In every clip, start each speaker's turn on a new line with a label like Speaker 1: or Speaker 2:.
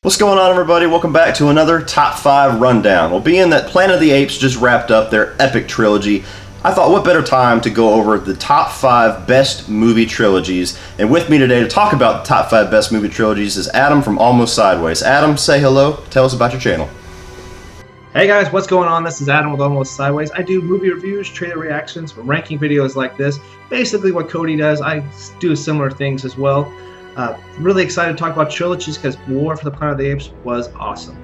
Speaker 1: What's going on, everybody? Welcome back to another Top 5 Rundown. Well, being that Planet of the Apes just wrapped up their epic trilogy, I thought what better time to go over the top 5 best movie trilogies. And with me today to talk about the top 5 best movie trilogies is Adam from Almost Sideways. Adam, say hello. Tell us about your channel.
Speaker 2: Hey guys, what's going on? This is Adam with Almost Sideways. I do movie reviews, trailer reactions, ranking videos like this. Basically what Cody does, I do similar things as well. Really excited to talk about trilogies because War for the Planet of the Apes was awesome.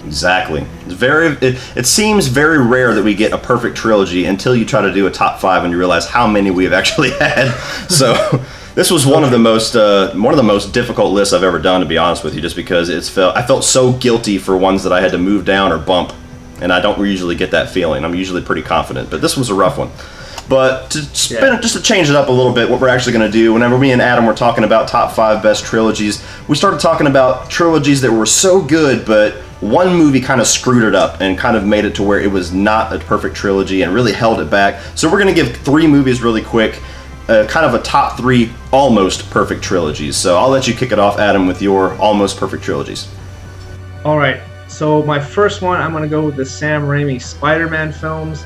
Speaker 1: Exactly. It seems very rare that we get a perfect trilogy until you try to do a top 5 and you realize how many we have actually had. So this was one of the most difficult lists I've ever done, to be honest with you, just because I felt so guilty for ones that I had to move down or bump, and I don't usually get that feeling. I'm usually pretty confident, but this was a rough one. But just to change it up a little bit, what we're actually going to do, whenever me and Adam were talking about top 5 best trilogies, we started talking about trilogies that were so good, but one movie kind of screwed it up and kind of made it to where it was not a perfect trilogy and really held it back. So we're going to give 3 movies really quick, kind of a top 3 almost perfect trilogies. So I'll let you kick it off, Adam, with your almost perfect trilogies.
Speaker 2: All right, so my first one, I'm going to go with the Sam Raimi Spider-Man films.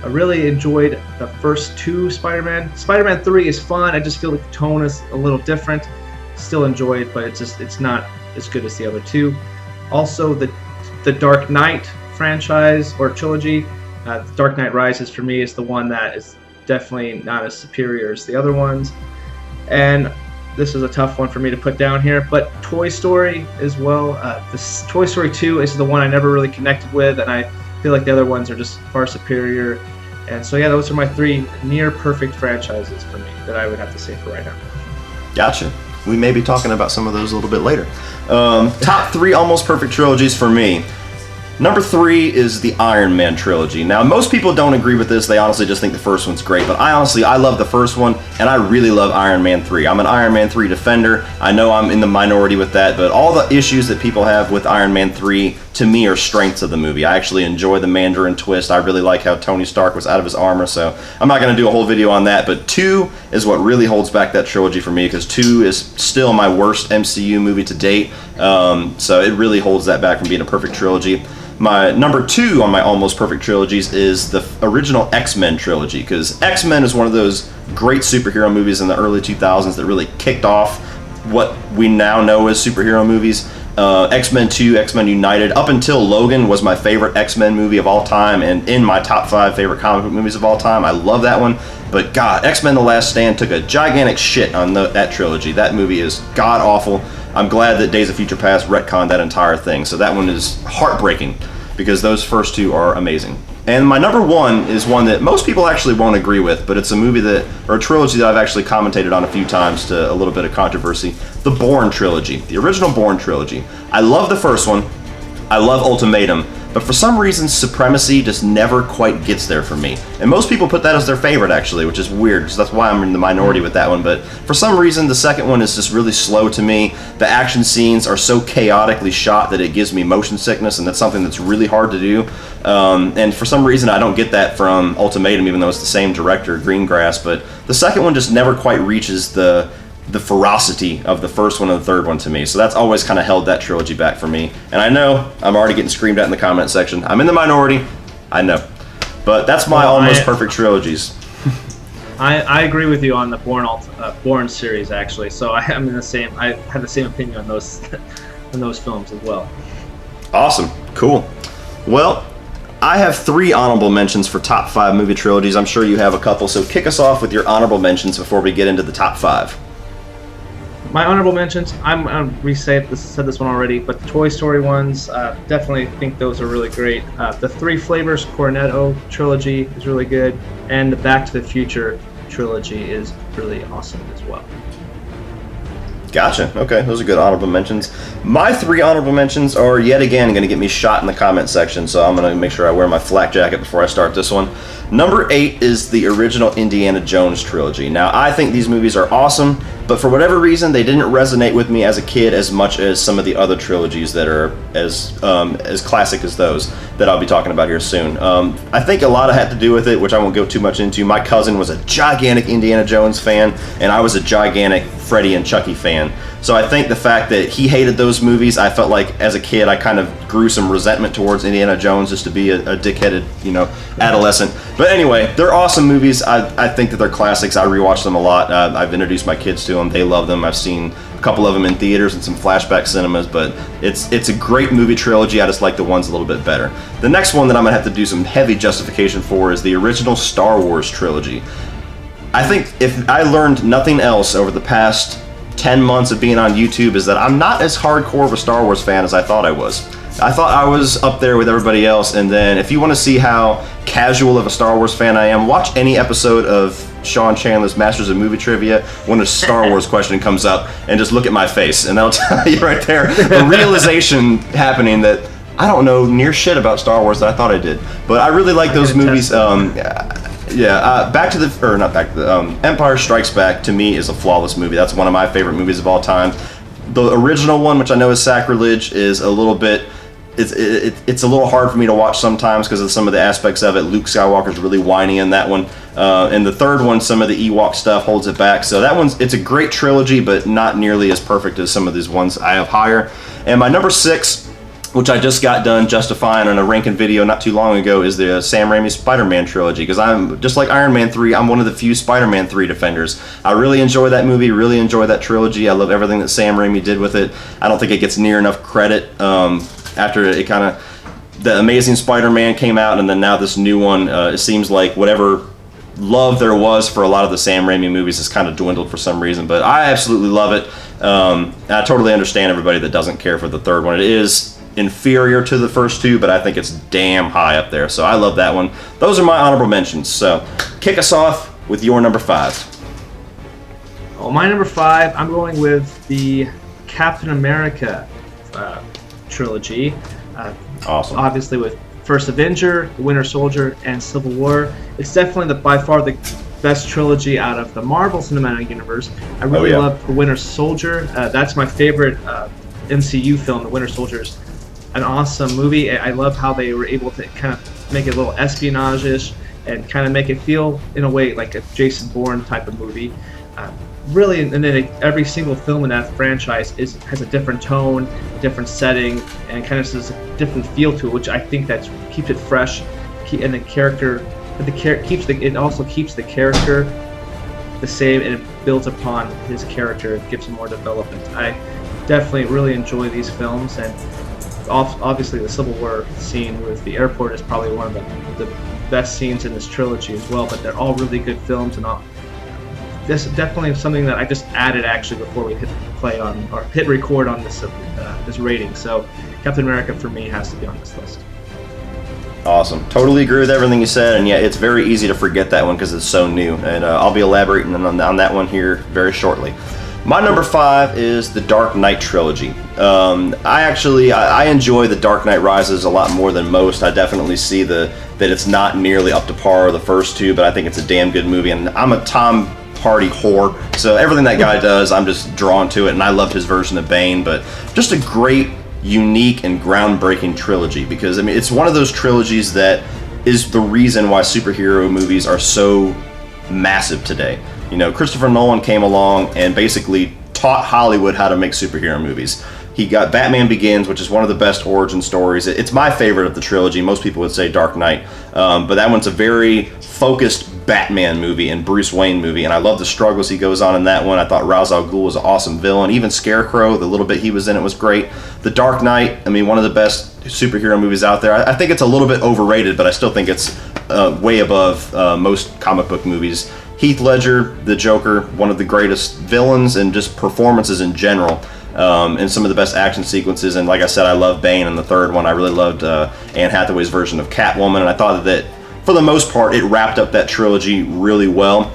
Speaker 2: I really enjoyed the first 2 Spider-Man. Spider-Man 3 is fun. I just feel like the tone is a little different. Still enjoy it, but it's not as good as the other 2. Also, the Dark Knight franchise or trilogy, Dark Knight Rises for me is the one that is definitely not as superior as the other ones. And this is a tough one for me to put down here, but Toy Story as well. This Toy Story 2 is the one I never really connected with, and I feel like the other ones are just far superior. And so yeah, those are my 3 near perfect franchises for me that I would have to say for right now.
Speaker 1: Gotcha. We may be talking about some of those a little bit later. Top 3 almost perfect trilogies for me. Number 3 is the Iron Man trilogy. Now, most people don't agree with this. They honestly just think the first one's great. But I love the first one, and I really love Iron Man 3. I'm an Iron Man 3 defender. I know I'm in the minority with that, but all the issues that people have with Iron Man 3, to me, are strengths of the movie. I actually enjoy the Mandarin twist. I really like how Tony Stark was out of his armor, so I'm not going to do a whole video on that. But 2 is what really holds back that trilogy for me, because 2 is still my worst MCU movie to date. So it really holds that back from being a perfect trilogy. My number 2 on my almost perfect trilogies is the original X-Men trilogy, because X-Men is one of those great superhero movies in the early 2000s that really kicked off what we now know as superhero movies. X-Men 2, X-Men United, up until Logan was my favorite X-Men movie of all time, and in my top 5 favorite comic book movies of all time. I love that one, but God, X-Men The Last Stand took a gigantic shit on that trilogy. That movie is god-awful. I'm glad that Days of Future Past retconned that entire thing, so that one is heartbreaking, because those first 2 are amazing. And my number 1 is one that most people actually won't agree with, but it's a movie or a trilogy that I've actually commentated on a few times to a little bit of controversy. The Bourne Trilogy, the original Bourne Trilogy. I love the first one. I love Ultimatum, but for some reason, Supremacy just never quite gets there for me. And most people put that as their favorite, actually, which is weird, because that's why I'm in the minority with that one. But for some reason, the second one is just really slow to me. The action scenes are so chaotically shot that it gives me motion sickness, and that's something that's really hard to do. And for some reason, I don't get that from Ultimatum, even though it's the same director, Greengrass. But the second one just never quite reaches the ferocity of the first one and the third one to me. So that's always kind of held that trilogy back for me. And I know I'm already getting screamed at in the comment section. I'm in the minority, I know. But that's my almost perfect trilogies.
Speaker 2: I agree with you on the Bourne series, actually. So I have the same opinion on those on those films as well.
Speaker 1: Awesome, cool. Well, I have 3 honorable mentions for top 5 movie trilogies. I'm sure you have a couple, so kick us off with your honorable mentions before we get into the top 5.
Speaker 2: My honorable mentions, we said this one already, but the Toy Story ones, definitely think those are really great. The 3 Flavors Cornetto trilogy is really good, and the Back to the Future trilogy is really awesome as well.
Speaker 1: Gotcha. Okay, those are good honorable mentions. My 3 honorable mentions are yet again going to get me shot in the comment section, so I'm going to make sure I wear my flak jacket before I start this one. Number 8 is the original Indiana Jones trilogy. Now, I think these movies are awesome, but for whatever reason, they didn't resonate with me as a kid as much as some of the other trilogies that are as classic as those that I'll be talking about here soon. I think a lot of had to do with it, which I won't go too much into. My cousin was a gigantic Indiana Jones fan, and I was a gigantic Freddy and Chucky fan. So I think the fact that he hated those movies, I felt like as a kid I kind of grew some resentment towards Indiana Jones just to be a dickheaded, adolescent. But anyway, they're awesome movies. I think that they're classics. I rewatch them a lot. I've introduced my kids to them. They love them. I've seen a couple of them in theaters and some flashback cinemas, but it's a great movie trilogy. I just like the ones a little bit better. The next one that I'm gonna have to do some heavy justification for is the original Star Wars trilogy. I think if I learned nothing else over the past 10 months of being on YouTube is that I'm not as hardcore of a Star Wars fan as I thought I was. I thought I was up there with everybody else, and then if you want to see how casual of a Star Wars fan I am, watch any episode of Sean Chandler's Masters of Movie Trivia when a Star Wars question comes up, and just look at my face, and that'll tell you right there a realization happening that I don't know near shit about Star Wars that I thought I did. But I really like those movies. Empire Strikes Back to me is a flawless movie. That's one of my favorite movies of all time. The original one, which I know is sacrilege, is a little bit. It's a little hard for me to watch sometimes because of some of the aspects of it. Luke Skywalker's really whiny in that one, and the third one, some of the Ewok stuff holds it back. So that it's a great trilogy, but not nearly as perfect as some of these ones I have higher. And my number 6, which I just got done justifying in a ranking video not too long ago, is the Sam Raimi Spider-Man trilogy, because I'm just like Iron Man 3, I'm one of the few Spider-Man 3 defenders. I really enjoy that movie, really enjoy that trilogy. I love everything that Sam Raimi did with it. I don't think it gets near enough credit after it the Amazing Spider-Man came out, and then now this new one, it seems like whatever love there was for a lot of the Sam Raimi movies has kind of dwindled for some reason, but I absolutely love it. I totally understand everybody that doesn't care for the third one. It is inferior to the first two, but I think it's damn high up there, so I love that one. Those are my honorable mentions. So kick us off with your number 5.
Speaker 2: Oh, my number 5, I'm going with the Captain America trilogy.
Speaker 1: Awesome.
Speaker 2: Obviously with First Avenger, The Winter Soldier, and Civil War. It's definitely by far the best trilogy out of the Marvel Cinematic Universe. I really love The Winter Soldier. That's my favorite MCU film. The Winter Soldier is an awesome movie. I love how they were able to kind of make it a little espionage-ish and kind of make it feel, in a way, like a Jason Bourne type of movie. Really, and then every single film in that franchise has a different tone, different setting, and kind of has a different feel to it, which I think that keeps it fresh, and it also keeps the character the same, and it builds upon his character. It gives him more development. I definitely really enjoy these films, and obviously the Civil War scene with the airport is probably one of the best scenes in this trilogy as well. But they're all really good films, and this is definitely something that I just added actually before we hit play on or hit record on this rating. So Captain America for me has to be on this list.
Speaker 1: Awesome. Totally agree with everything you said, and yeah, it's very easy to forget that one because it's so new, and I'll be elaborating on that one here very shortly. My number 5 is the Dark Knight trilogy. I enjoy the Dark Knight Rises a lot more than most. I definitely see that it's not nearly up to par with the first two, but I think it's a damn good movie, and I'm a Tom Hardy whore, so everything that guy does, I'm just drawn to it, and I loved his version of Bane. But just a great, unique, and groundbreaking trilogy, because I mean, it's one of those trilogies that is the reason why superhero movies are so massive today. You know, Christopher Nolan came along and basically taught Hollywood how to make superhero movies. He got Batman Begins, which is one of the best origin stories. It's my favorite of the trilogy. Most people would say Dark Knight, but that one's a very focused Batman movie and Bruce Wayne movie, and I love the struggles he goes on in that one. I thought Ra's al Ghul was an awesome villain. Even Scarecrow, the little bit he was in it was great. The Dark Knight, I mean, one of the best superhero movies out there. I think it's a little bit overrated, but I still think it's way above most comic book movies. Heath Ledger, the Joker, one of the greatest villains and just performances in general. And some of the best action sequences, and like I said, I love Bane in the third one. I really loved Anne Hathaway's version of Catwoman, and I thought that for the most part it wrapped up that trilogy really well,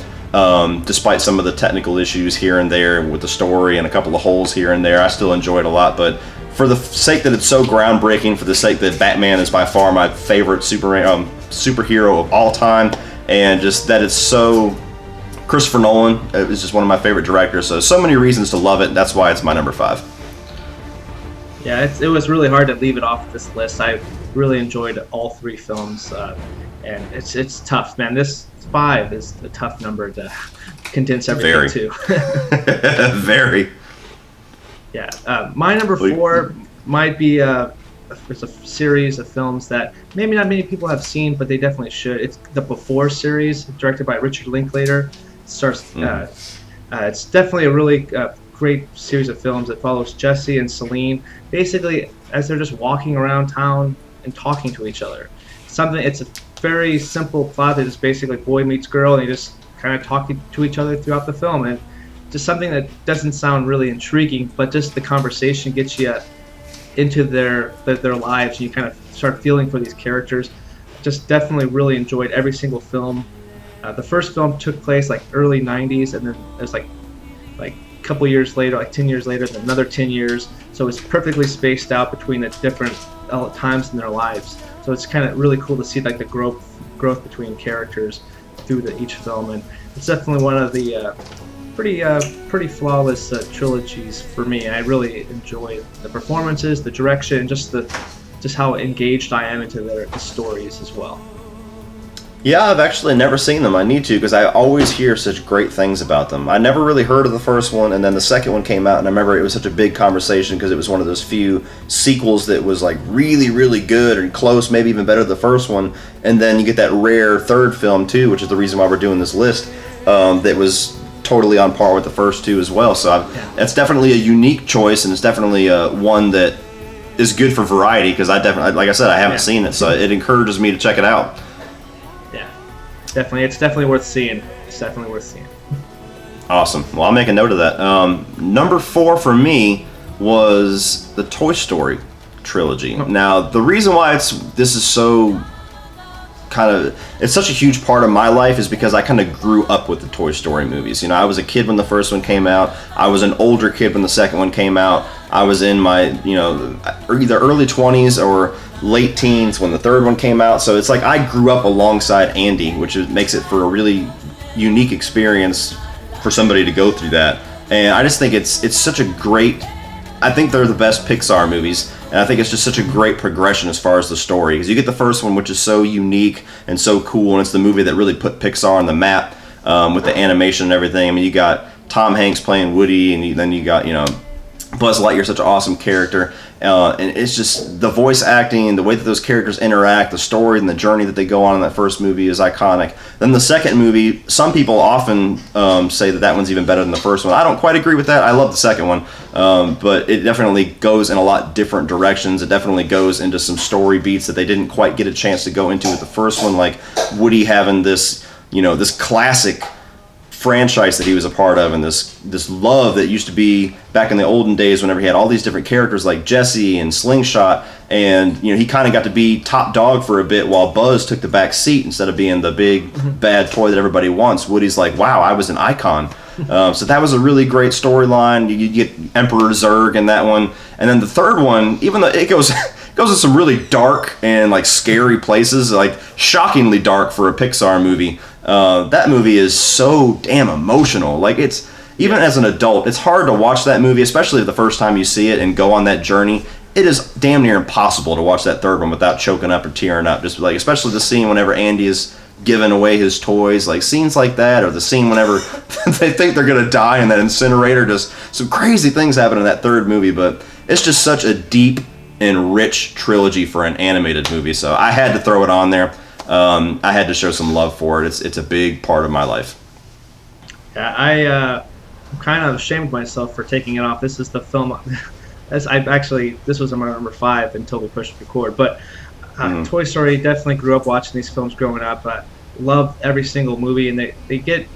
Speaker 1: despite some of the technical issues here and there with the story and a couple of holes here and there. I still enjoyed it a lot, but for the sake that it's so groundbreaking, for the sake that Batman is by far my favorite superhero of all time, and just that it's so Christopher Nolan is just one of my favorite directors, so many reasons to love it. That's why it's my number 5.
Speaker 2: Yeah, it was really hard to leave it off this list. I really enjoyed all three films, and it's tough, man. This 5 is a tough number to condense everything to.
Speaker 1: Very.
Speaker 2: Yeah, my number 4 might be it's a series of films that maybe not many people have seen, but they definitely should. It's the Before series, directed by Richard Linklater. It's definitely a really great series of films that follows Jesse and Celine basically as they're just walking around town and talking to each other. It's a very simple plot that is basically boy meets girl, and they just kind of talk to each other throughout the film, and just something that doesn't sound really intriguing, but just the conversation gets you into their lives, and you kind of start feeling for these characters. Just definitely really enjoyed every single film. The first film took place like early 90s, and then there's like a couple years later, like 10 years later, then another 10 years. So it's perfectly spaced out between the different times in their lives. So it's kind of really cool to see like the growth between characters through each film, and it's definitely one of the pretty flawless trilogies for me. I really enjoy the performances, the direction, and just how engaged I am into the stories as well.
Speaker 1: Yeah, I've actually never seen them. I need to, because I always hear such great things about them. I never really heard of the first one, and then the second one came out, and I remember it was such a big conversation because it was one of those few sequels that was like really, really good and close, maybe even better than the first one. And then you get that rare third film too, which is the reason why we're doing this list, that was totally on par with the first two as well. So that's definitely a unique choice, and it's definitely one that is good for variety, because I definitely, like I said, I haven't seen it, so it encourages me to check it out.
Speaker 2: It's definitely worth seeing.
Speaker 1: Awesome. Well, I'll make a note of that. Number 4 for me was the Toy Story Trilogy. Now, the reason why this is so it's such a huge part of my life is because I kind of grew up with the Toy Story movies. You know, I was a kid when the first one came out. I was an older kid when the second one came out. I was in my, either early 20s or late teens when the third one came out. So it's like I grew up alongside Andy, which makes it for a really unique experience for somebody to go through that. And I just think it's such a great, I think they're the best Pixar movies, and I think it's just such a great progression as far as the story. Because you get the first one, which is so unique and so cool, and it's the movie that really put Pixar on the map with the animation and everything. I mean, you got Tom Hanks playing Woody, and then you got, Buzz Lightyear, such an awesome character, and it's just the voice acting, the way that those characters interact, the story and the journey that they go on in that first movie is iconic. Then the second movie, some people often say that one's even better than the first one. I don't quite agree with that. I love the second one, but it definitely goes in a lot different directions. It definitely goes into some story beats that they didn't quite get a chance to go into with the first one, like Woody having this, this classic franchise that he was a part of, and this love that used to be back in the olden days whenever he had all these different characters like Jesse and Slingshot, and he kind of got to be top dog for a bit while Buzz took the back seat instead of being the big bad toy that everybody wants. Woody's like, wow, I was an icon. So that was a really great storyline. You get Emperor Zurg in that one, and then the third one, even though it goes to some really dark and like scary places, like shockingly dark for a Pixar movie. That movie is so damn emotional. Like, it's, even as an adult, it's hard to watch that movie, especially the first time you see it and go on that journey. It is damn near impossible to watch that third one without choking up or tearing up. Just like, especially the scene whenever Andy is giving away his toys, like scenes like that, or the scene whenever they think they're gonna die in that incinerator. Just some crazy things happen in that third movie, but it's just such a deep and rich trilogy for an animated movie. So I had to throw it on there. I had to show some love for it. It's a big part of my life.
Speaker 2: Yeah, I'm kind of ashamed of myself for taking it off. This is the film. This was my number 5 until we pushed record. But Toy Story, definitely grew up watching these films growing up. Loved every single movie, and they get,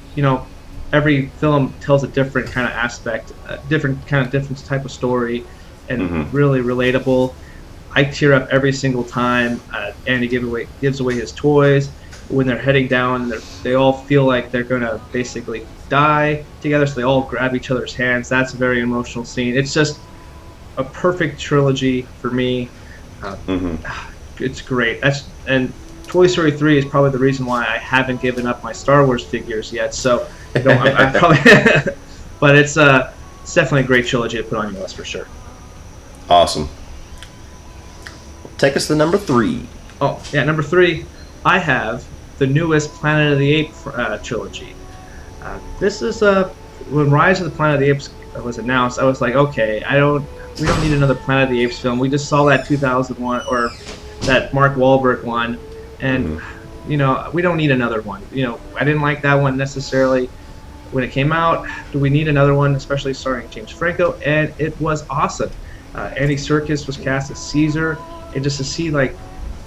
Speaker 2: every film tells a different kind of aspect, different type of story, and really relatable. I tear up every single time Andy gives away his toys. When they're heading down, they all feel like they're going to basically die together, so they all grab each other's hands. That's a very emotional scene. It's just a perfect trilogy for me. It's great. And Toy Story 3 is probably the reason why I haven't given up my Star Wars figures yet. So I'm probably, but it's definitely a great trilogy to put on your list for sure.
Speaker 1: Awesome. take us to number 3.
Speaker 2: Oh, yeah, number 3, I have the newest Planet of the Apes trilogy. This is when Rise of the Planet of the Apes was announced, I was like, okay, we don't need another Planet of the Apes film. We just saw that 2001 or that Mark Wahlberg one, and you know, we don't need another one. You know, I didn't like that one necessarily when it came out. Do we need another one, especially starring James Franco? And it was awesome. Andy Serkis was cast as Caesar, and just to see like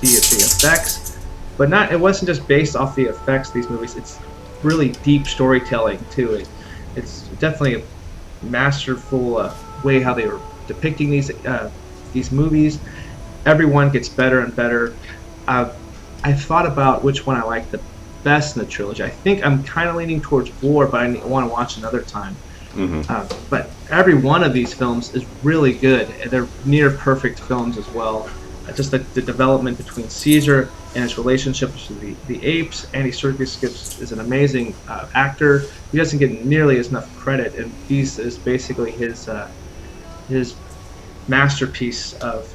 Speaker 2: the effects, but it wasn't just based off the effects of these movies. It's really deep storytelling too. It's definitely a masterful way how they were depicting these movies. Everyone gets better and better. I thought about which one I like the best in the trilogy. I think I'm kind of leaning towards 4, but I want to watch another time. But every one of these films is really good, and they're near perfect films as well. Just the development between Caesar and his relationship with the apes. Andy Serkis is an amazing actor. He doesn't get nearly as enough credit, and Beast is basically his masterpiece of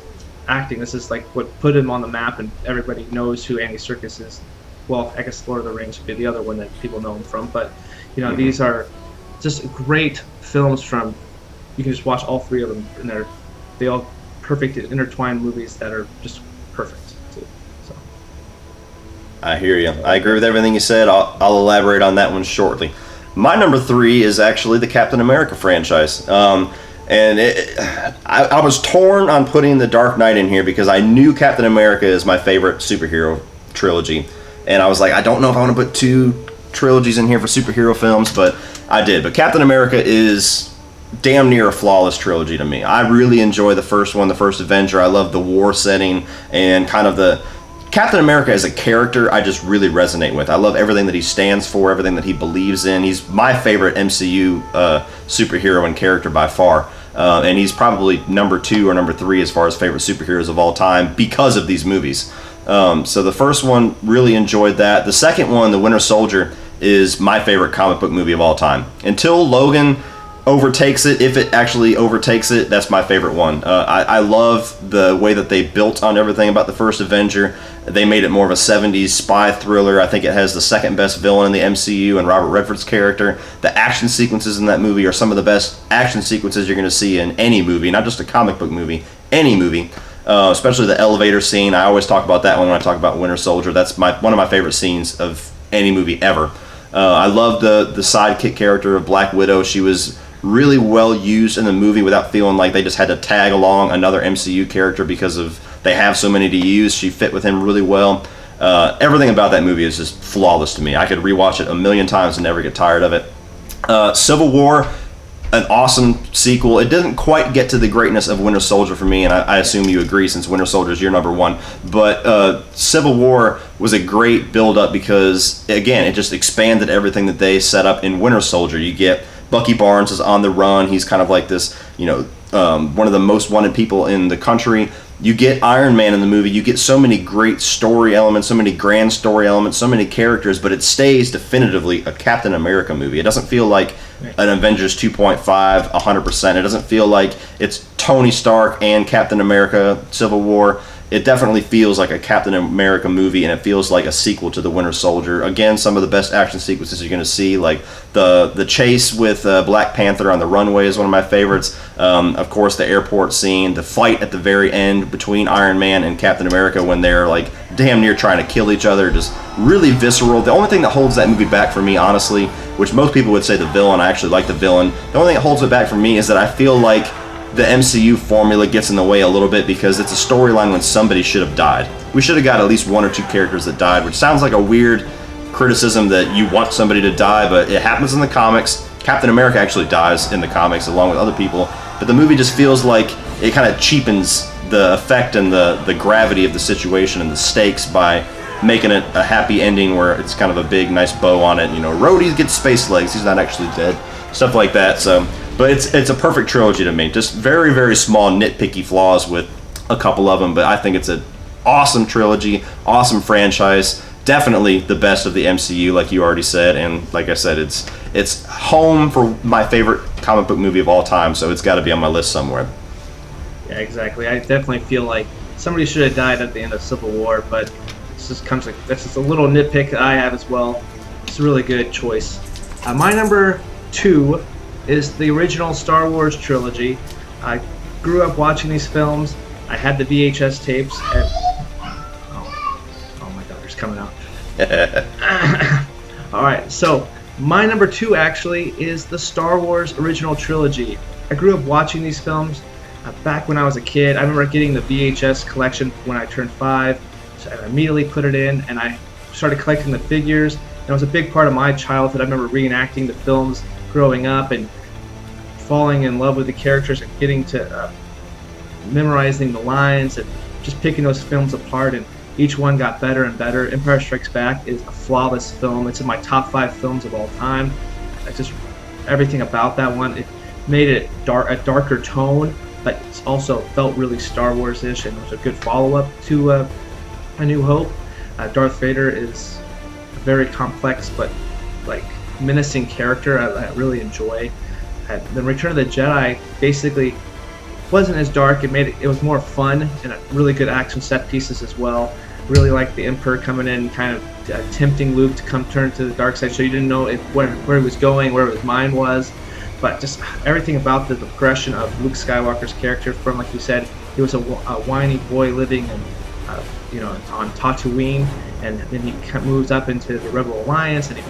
Speaker 2: acting. This is like what put him on the map, and everybody knows who Andy Serkis is. Well, I guess Lord of the Rings would be the other one that people know him from, but you know, these are just great films. From you can just watch all 3 of them, and they all perfect intertwined movies that are just perfect too. So
Speaker 1: I hear you. I agree with everything you said. I'll elaborate on that one shortly. My number 3 is actually the Captain America franchise. And I was torn on putting The Dark Knight in here because I knew Captain America is my favorite superhero trilogy. And I was like, I don't know if I want to put 2 trilogies in here for superhero films, but I did. But Captain America is damn near a flawless trilogy to me. I really enjoy the first one, the first Avenger. I love the war setting and kind of the Captain America as a character. I just really resonate with. I love everything that he stands for, everything that he believes in. He's my favorite MCU superhero and character by far. And he's probably number 2 or number 3 as far as favorite superheroes of all time because of these movies. So the first one, really enjoyed that. The second one, The Winter Soldier, is my favorite comic book movie of all time. Until Logan overtakes it, if it actually overtakes it, that's my favorite one. I love the way that they built on everything about the first Avenger. They made it more of a 70s spy thriller. I think it has the second best villain in the MCU and Robert Redford's character. The action sequences in that movie are some of the best action sequences you're going to see in any movie, not just a comic book movie, any movie. Especially the elevator scene. I always talk about that one when I talk about Winter Soldier. That's one of my favorite scenes of any movie ever. I love the sidekick character of Black Widow. She was really well used in the movie without feeling like they just had to tag along another MCU character because of they have so many to use. She fit with him really well. Everything about that movie is just flawless to me. I could rewatch it a million times and never get tired of it. Civil War, an awesome sequel. It didn't quite get to the greatness of Winter Soldier for me, and I assume you agree since Winter Soldier is your number 1. But Civil War was a great build-up because, again, it just expanded everything that they set up in Winter Soldier. You get Bucky Barnes is on the run. He's kind of like this, one of the most wanted people in the country. You get Iron Man in the movie. You get so many great story elements, so many grand story elements, so many characters, but it stays definitively a Captain America movie. It doesn't feel like an Avengers 2.5, 100%. It doesn't feel like it's Tony Stark and Captain America Civil War. It definitely feels like a Captain America movie, and it feels like a sequel to The Winter Soldier. Again, some of the best action sequences you're going to see, like the chase with Black Panther on the runway is one of my favorites. Of course, the airport scene, the fight at the very end between Iron Man and Captain America when they're like damn near trying to kill each other, just really visceral. The only thing that holds that movie back for me, honestly, which most people would say the villain, I actually like the villain. The only thing that holds it back for me is that I feel like the MCU formula gets in the way a little bit because it's a storyline when somebody should have died. We should have got at least 1 or 2 characters that died, which sounds like a weird criticism that you want somebody to die, but it happens in the comics. Captain America actually dies in the comics along with other people, but the movie just feels like it kind of cheapens the effect and the gravity of the situation and the stakes by making it a happy ending where it's kind of a big, nice bow on it. Rhodey gets space legs. He's not actually dead. Stuff like that. But it's a perfect trilogy to me. Just very, very small, nitpicky flaws with a couple of them. But I think it's an awesome trilogy, awesome franchise. Definitely the best of the MCU, like you already said. And like I said, it's home for my favorite comic book movie of all time. So it's got to be on my list somewhere.
Speaker 2: Yeah, exactly. I definitely feel like somebody should have died at the end of Civil War, but that's just a little nitpick that I have as well. It's a really good choice. My number 2 is the original Star Wars trilogy. I grew up watching these films. I had the VHS tapes, and oh my daughter's coming out. All right, so my number 2 actually is the Star Wars original trilogy. I grew up watching these films back when I was a kid. I remember getting the VHS collection when I turned 5, so I immediately put it in, and I started collecting the figures. And it was a big part of my childhood. I remember reenacting the films growing up and falling in love with the characters and getting to memorizing the lines and just picking those films apart, and each one got better and better. Empire Strikes Back is a flawless film. It's in my top 5 films of all time. Just everything about that one, it made it a darker tone, but it also felt really Star Wars-ish, and it was a good follow-up to A New Hope. Darth Vader is a very complex but like menacing character I really enjoy. And then Return of the Jedi basically wasn't as dark. It was more fun and really good action set pieces as well. Really liked the Emperor coming in, kind of tempting Luke to come turn to the dark side, so you didn't know where he was going, where his mind was. But just everything about the progression of Luke Skywalker's character, from, like you said, he was a whiny boy living in, on Tatooine, and then he moves up into the Rebel Alliance, and he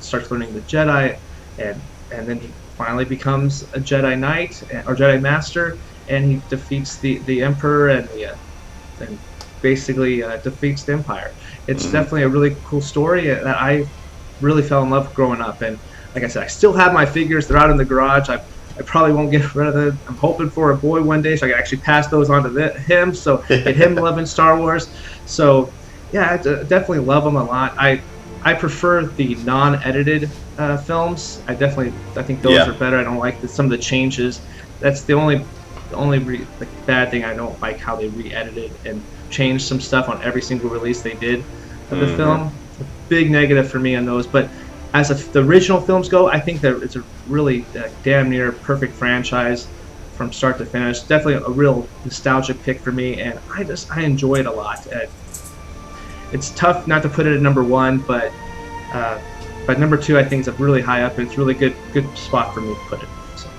Speaker 2: starts learning the Jedi, and then he finally becomes a Jedi Knight or Jedi Master, and he defeats the Emperor and basically defeats the Empire. It's definitely a really cool story that I really fell in love with growing up. And like I said, I still have my figures. They're out in the garage. I probably won't get rid of them. I'm hoping for a boy one day, so I can actually pass those on to him, so get him loving Star Wars. So yeah, I definitely love them a lot. I prefer the non-edited films. I think those are better. I don't like some of the changes. That's the only bad thing. I don't like how they re-edited and changed some stuff on every single release they did of the film. A big negative for me on those. But as the original films go, I think that it's a really damn near perfect franchise from start to finish. Definitely a real nostalgic pick for me, and I enjoy it a lot. It's tough not to put it at number 1, but number 2 I think is really high up, and it's a really good spot for me to put it. So.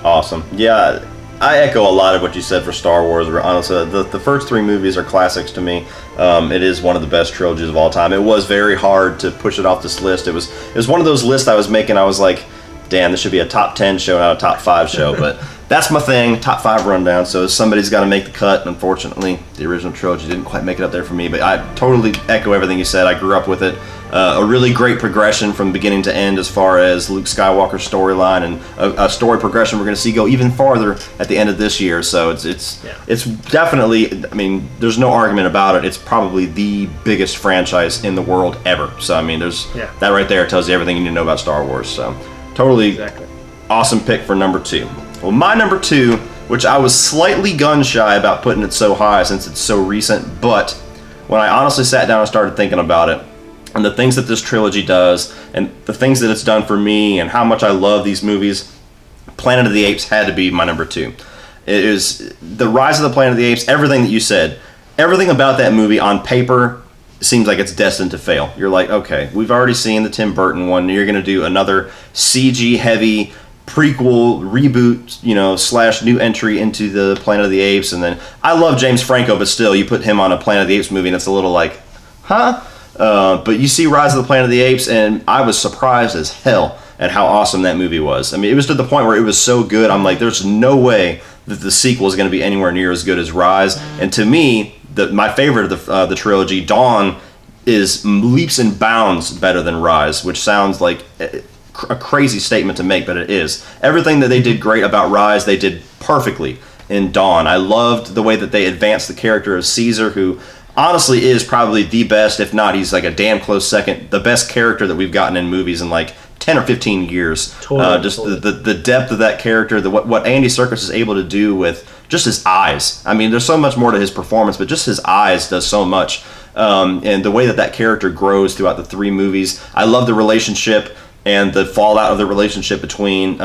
Speaker 1: Awesome. Yeah, I echo a lot of what you said for Star Wars. Honestly, the first 3 movies are classics to me. It is one of the best trilogies of all time. It was very hard to push it off this list. It was one of those lists I was making. I was like, damn, this should be a top 10 show, not a top 5 show. But that's my thing, top 5 rundown. So somebody's got to make the cut. Unfortunately, the original trilogy didn't quite make it up there for me. But I totally echo everything you said. I grew up with it. A really great progression from beginning to end as far as Luke Skywalker's storyline, and a story progression we're going to see go even farther at the end of this year. So it's definitely, I mean, there's no argument about it. It's probably the biggest franchise in the world ever. So I mean, that right there tells you everything you need to know about Star Wars. So totally awesome pick for number 2. Well, my number 2, which I was slightly gun shy about putting it so high since it's so recent, but when I honestly sat down and started thinking about it, and the things that this trilogy does, and the things that it's done for me, and how much I love these movies, Planet of the Apes had to be my number 2. It is the Rise of the Planet of the Apes, everything that you said, everything about that movie on paper seems like it's destined to fail. You're like, okay, we've already seen the Tim Burton one, you're going to do another CG-heavy prequel, reboot, / new entry into the Planet of the Apes, and then, I love James Franco, but still, you put him on a Planet of the Apes movie, and it's a little like, huh? But you see Rise of the Planet of the Apes, and I was surprised as hell at how awesome that movie was. I mean, it was to the point where it was so good, I'm like, there's no way that the sequel is going to be anywhere near as good as Rise. And to me, my favorite of the trilogy, Dawn, is leaps and bounds better than Rise, which sounds like a crazy statement to make, but it is. Everything that they did great about Rise, they did perfectly in Dawn. I loved the way that they advanced the character of Caesar, who honestly is probably the best, if not, he's like a damn close second, the best character that we've gotten in movies in like 10 or 15 years. Totally. The depth of that character, what Andy Serkis is able to do with just his eyes. I mean, there's so much more to his performance, but just his eyes does so much. And the way that character grows throughout the 3 movies. I love the relationship and the fallout of the relationship between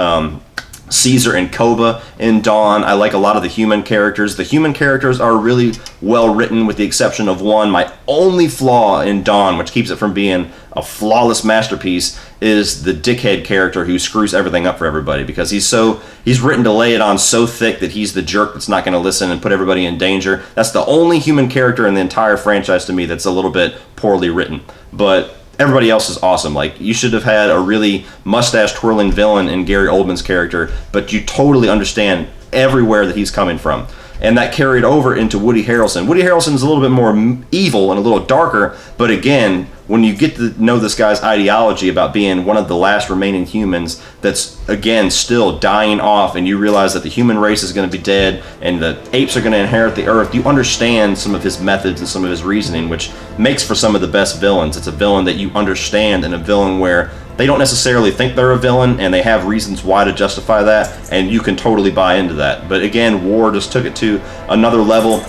Speaker 1: Caesar and Koba in Dawn. I like a lot of the human characters. The human characters are really well written with the exception of one. My only flaw in Dawn, which keeps it from being a flawless masterpiece, is the dickhead character who screws everything up for everybody, because he's written to lay it on so thick that he's the jerk that's not going to listen and put everybody in danger. That's the only human character in the entire franchise to me that's a little bit poorly written. But everybody else is awesome. Like, you should have had a really mustache-twirling villain in Gary Oldman's character, but you totally understand everywhere that he's coming from. And that carried over into Woody Harrelson. Woody Harrelson's a little bit more evil and a little darker, but again, when you get to know this guy's ideology about being one of the last remaining humans that's, again, still dying off, and you realize that the human race is going to be dead and the apes are going to inherit the earth, you understand some of his methods and some of his reasoning, which makes for some of the best villains. It's a villain that you understand, and a villain where they don't necessarily think they're a villain, and they have reasons why to justify that, and you can totally buy into that. But again, War just took it to another level.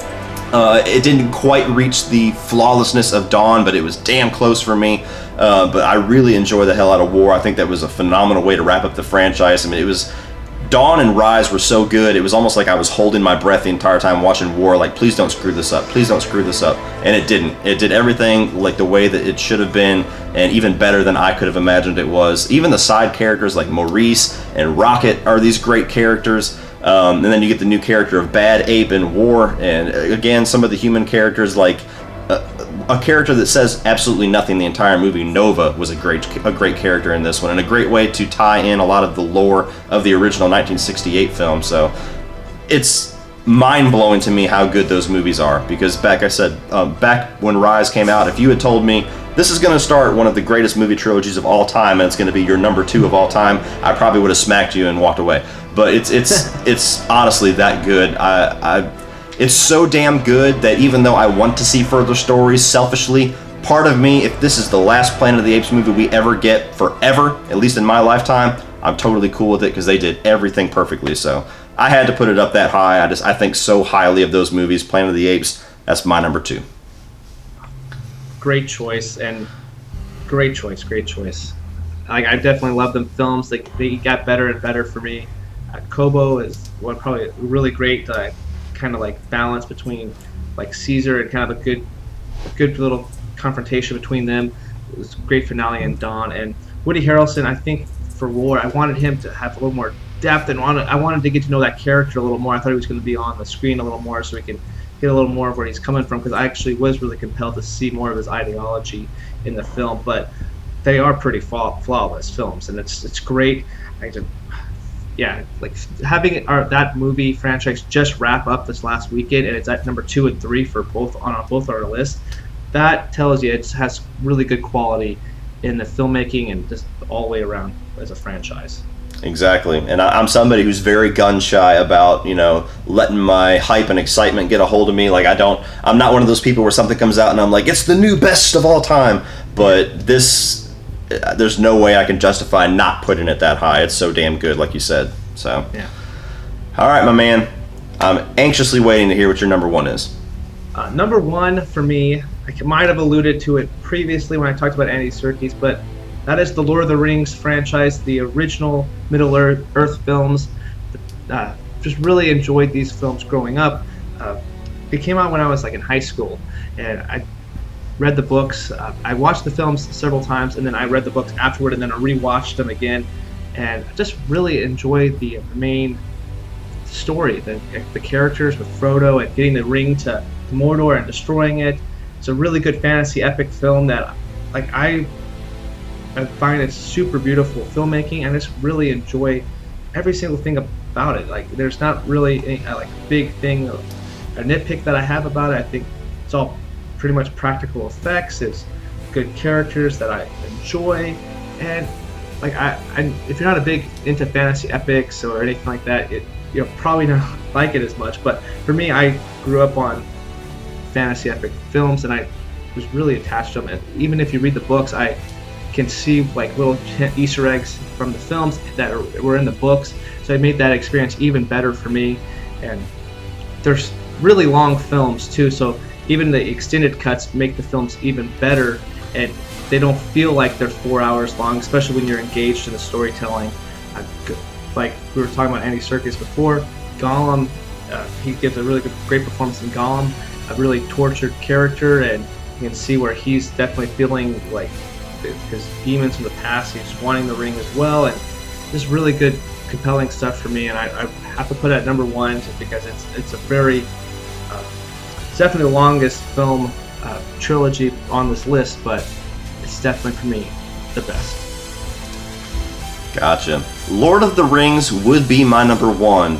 Speaker 1: It didn't quite reach the flawlessness of Dawn, but it was damn close for me. But I really enjoy the hell out of War. I think that was a phenomenal way to wrap up the franchise. I mean, it was... Dawn and Rise were so good, it was almost like I was holding my breath the entire time watching War, like, please don't screw this up, please don't screw this up. And it didn't. It did everything like the way that it should have been, and even better than I could have imagined it was. Even the side characters like Maurice and Rocket are these great characters. And then you get the new character of Bad Ape in War, and again, some of the human characters, like a character that says absolutely nothing the entire movie, Nova, was a great character in this one, and a great way to tie in a lot of the lore of the original 1968 film. So it's mind-blowing to me how good those movies are, because back when Rise came out, if you had told me this is going to start one of the greatest movie trilogies of all time and it's going to be your number 2 of all time, I probably would have smacked you and walked away. But it's honestly that good. It's so damn good that even though I want to see further stories, selfishly, part of me, if this is the last Planet of the Apes movie we ever get forever, at least in my lifetime, I'm totally cool with it, because they did everything perfectly. So I had to put it up that high. I think so highly of those movies. Planet of the Apes, that's my number 2.
Speaker 2: Great choice, and great choice. I definitely love them films. They got better and better for me. Kobo is one probably really great kind of like balance between like Caesar and kind of a good little confrontation between them. It was a great finale in Dawn. And Woody Harrelson, I think for War, I wanted him to have a little more depth, and I wanted to get to know that character a little more. I thought he was going to be on the screen a little more so we can get a little more of where he's coming from, because I actually was really compelled to see more of his ideology in the film. But they are pretty flawless films, and it's great. Like having that movie franchise just wrap up this last weekend, and it's at number 2 and 3 for both our list. That tells you it has really good quality in the filmmaking and just all the way around as a franchise.
Speaker 1: Exactly, and I'm somebody who's very gun shy about letting my hype and excitement get a hold of me. Like I'm not one of those people where something comes out and I'm like, it's the new best of all time. But there's no way I can justify not putting it that high. It's so damn good, like you said. So,
Speaker 2: yeah.
Speaker 1: All right, my man. I'm anxiously waiting to hear what your number 1 is.
Speaker 2: Number 1 for me, I might have alluded to it previously when I talked about Andy Serkis, but that is the Lord of the Rings franchise, the original Middle Earth films. Just really enjoyed these films growing up. They came out when I was in high school, and I read the books. I watched the films several times, and then I read the books afterward, and then I rewatched them again, and I just really enjoyed the main story, the characters with Frodo and getting the ring to Mordor and destroying it. It's a really good fantasy epic film that I find it's super beautiful filmmaking, and I just really enjoy every single thing about it. There's not really any big thing, a nitpick that I have about it. I think it's all pretty much practical effects. It's good characters that I enjoy, and if you're not a big into fantasy epics or anything like that, you'll probably not like it as much. But for me, I grew up on fantasy epic films, and I was really attached to them. And even if you read the books, I can see little Easter eggs from the films that were in the books. So it made that experience even better for me. And there's really long films too, so even the extended cuts make the films even better, and they don't feel like they're 4 hours long, especially when you're engaged in the storytelling. like we were talking about Andy Serkis before. Gollum, he gives a really great performance in Gollum, a really tortured character, and you can see where he's definitely feeling like his demons from the past. He's wanting the ring as well, and just really good, compelling stuff for me. And I have to put it at number 1 just because it's a very, it's definitely the longest film trilogy on this list, but it's definitely for me the best.
Speaker 1: Gotcha. Lord of the Rings would be my number 1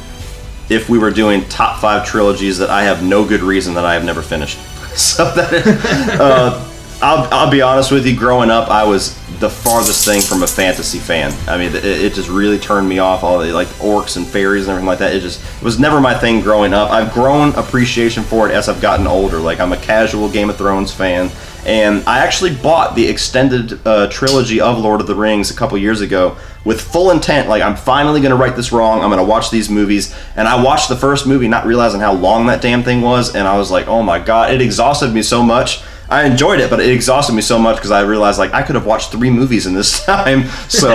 Speaker 1: if we were doing top 5 trilogies that I have no good reason that I have never finished. So that I'll be honest with you, growing up I was the farthest thing from a fantasy fan. I mean, it just really turned me off, all the like orcs and fairies and everything like that. It was never my thing growing up. I've grown appreciation for it as I've gotten older. Like, I'm a casual Game of Thrones fan, and I actually bought the extended trilogy of Lord of the Rings a couple years ago with full intent, like, I'm finally going to right this wrong, I'm going to watch these movies. And I watched the first movie not realizing how long that damn thing was, and I was like, oh my god, it exhausted me so much. I enjoyed it, but it exhausted me so much because I realized, like, I could have watched 3 movies in this time. So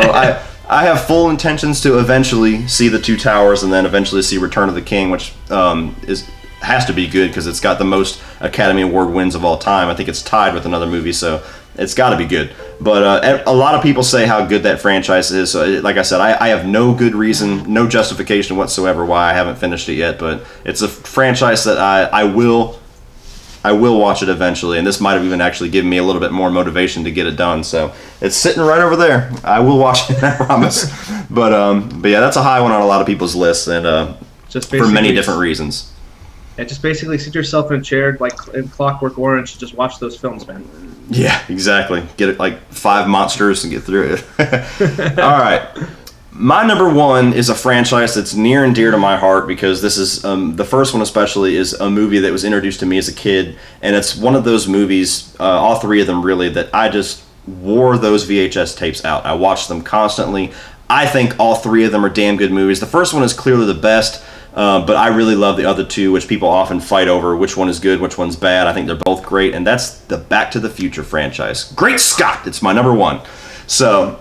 Speaker 1: I have full intentions to eventually see The Two Towers and then eventually see Return of the King, which has to be good because it's got the most Academy Award wins of all time. I think it's tied with another movie, so it's got to be good. But a lot of people say how good that franchise is. So, like I said, I have no good reason, no justification whatsoever why I haven't finished it yet. But it's a franchise that I will watch it eventually, and this might have even actually given me a little bit more motivation to get it done. So it's sitting right over there. I will watch it, I promise. But yeah, that's a high one on a lot of people's lists, and
Speaker 2: just
Speaker 1: for many different reasons.
Speaker 2: And just basically sit yourself in a chair like in Clockwork Orange and just watch those films, man.
Speaker 1: Yeah, exactly. Get it like 5 monsters and get through it. All right. My number 1 is a franchise that's near and dear to my heart because this is, the first one especially, is a movie that was introduced to me as a kid. And it's one of those movies, all 3 of them really, that I just wore those VHS tapes out. I watched them constantly. I think all 3 of them are damn good movies. The first one is clearly the best. But I really love the other 2, which people often fight over which one is good, which one's bad. I think they're both great, and that's the Back to the Future franchise. Great Scott! It's my number 1. So,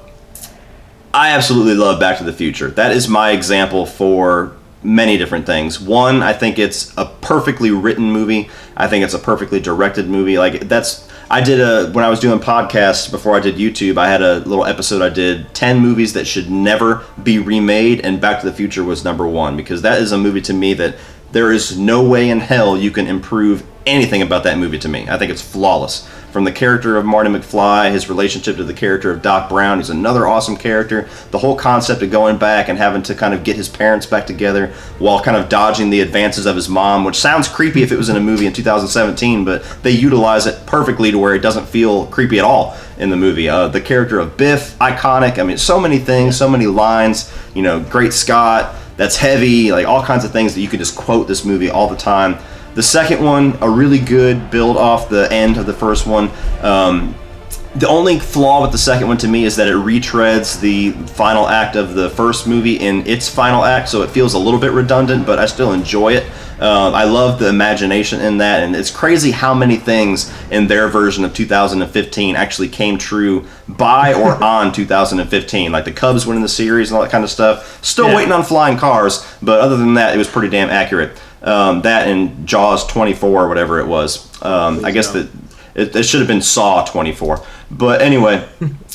Speaker 1: I absolutely love Back to the Future. That is my example for many different things. 1, I think it's a perfectly written movie. I think it's a perfectly directed movie. Like, when I was doing podcasts before I did YouTube, I had a little episode I did, 10 movies that should never be remade, and Back to the Future was number 1, because that is a movie to me that there is no way in hell you can improve anything about that movie to me. I think it's flawless. From the character of Marty McFly, his relationship to the character of Doc Brown, who's another awesome character, the whole concept of going back and having to kind of get his parents back together while kind of dodging the advances of his mom, which sounds creepy if it was in a movie in 2017, but they utilize it perfectly to where it doesn't feel creepy at all in the movie. The character of Biff, iconic. I mean, so many things, so many lines, Great Scott, that's heavy, like all kinds of things that you could just quote this movie all the time. The second one, a really good build off the end of the first one. The only flaw with the second one to me is that it retreads the final act of the first movie in its final act, so it feels a little bit redundant, but I still enjoy it. I love the imagination in that, and it's crazy how many things in their version of 2015 actually came true by or on 2015. Like the Cubs winning the series and all that kind of stuff. Still waiting on flying cars, but other than that, it was pretty damn accurate. That and Jaws 24 or whatever it was. I guess that it should have been Saw 24. But anyway,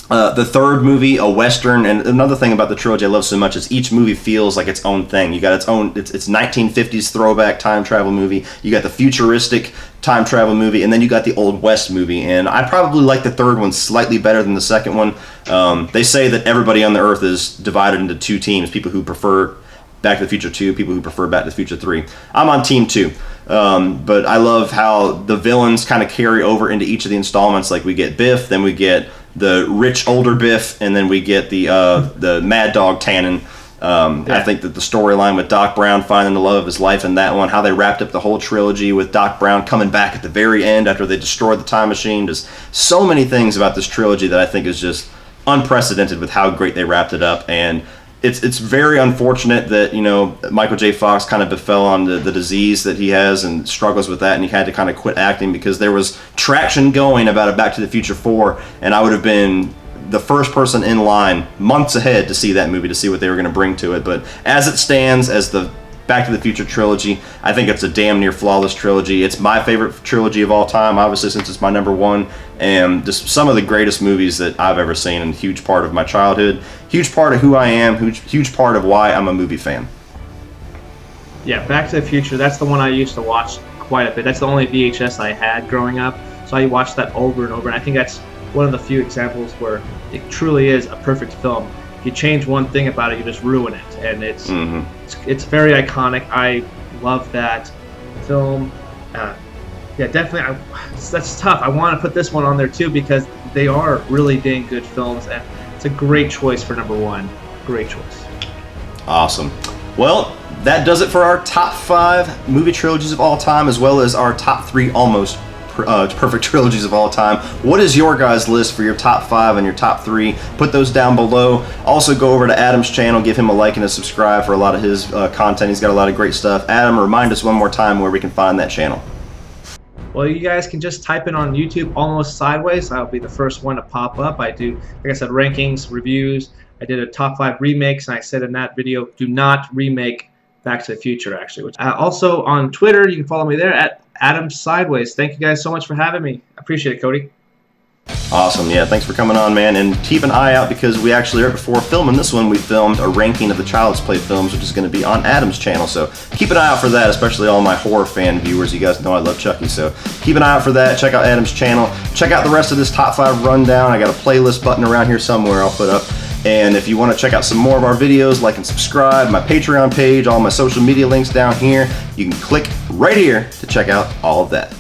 Speaker 1: the third movie, a Western, and another thing about the trilogy I love so much is each movie feels like its own thing. You got its own, it's 1950s throwback time travel movie. You got the futuristic time travel movie, and then you got the Old West movie. And I probably like the third one slightly better than the second one. They say that everybody on the Earth is divided into 2 teams, people who prefer Back to the Future 2, people who prefer Back to the Future 3. I'm on Team 2. But I love how the villains kind of carry over into each of the installments. Like we get Biff, then we get the rich older Biff, and then we get the Mad Dog Tannen. I think that the storyline with Doc Brown finding the love of his life in that one, how they wrapped up the whole trilogy with Doc Brown coming back at the very end after they destroyed the time machine. Just so many things about this trilogy that I think is just unprecedented with how great they wrapped it up. And it's very unfortunate that Michael J. Fox kind of befell on the disease that he has and struggles with that, and he had to kind of quit acting because there was traction going about a Back to the Future 4, and I would have been the first person in line months ahead to see that movie, to see what they were going to bring to it. But as it stands, as the Back to the Future trilogy, I think it's a damn near flawless trilogy. It's my favorite trilogy of all time, obviously, since it's my number one, and just some of the greatest movies that I've ever seen, and a huge part of my childhood, huge part of who I am, huge part of why I'm a movie fan.
Speaker 2: Yeah, Back to the Future, that's the one I used to watch quite a bit. That's the only VHS I had growing up, so I watched that over and over, and I think that's one of the few examples where it truly is a perfect film. If you change one thing about it, you just ruin it, and it's very iconic. I love that film. Yeah, definitely. That's tough. I want to put this one on there too because they are really dang good films, and it's a great choice for number one. Great choice.
Speaker 1: Awesome. Well, that does it for our top 5 movie trilogies of all time, as well as our top 3 almost perfect trilogies of all time. What is your guys' list for your top 5 and your top 3? Put those down below. Also, go over to Adam's channel, give him a like and a subscribe for a lot of his content. He's got a lot of great stuff. Adam, remind us one more time where we can find that channel.
Speaker 2: Well, you guys can just type in on YouTube Almost Sideways. I'll be the first one to pop up. I do, like I said, rankings, reviews. I did a top 5 remakes, and I said in that video, do not remake Back to the Future, actually. Also on Twitter, you can follow me there at Adam Sideways. Thank you guys so much for having me. I appreciate it, Cody.
Speaker 1: Awesome. Yeah, thanks for coming on, man. And keep an eye out because we actually, right before filming this one, we filmed a ranking of the Child's Play films, which is going to be on Adam's channel. So keep an eye out for that, especially all my horror fan viewers. You guys know I love Chucky. So keep an eye out for that. Check out Adam's channel. Check out the rest of this top 5 rundown. I got a playlist button around here somewhere I'll put up. And if you want to check out some more of our videos, like and subscribe, my Patreon page, all my social media links down here. You can click right here to check out all of that.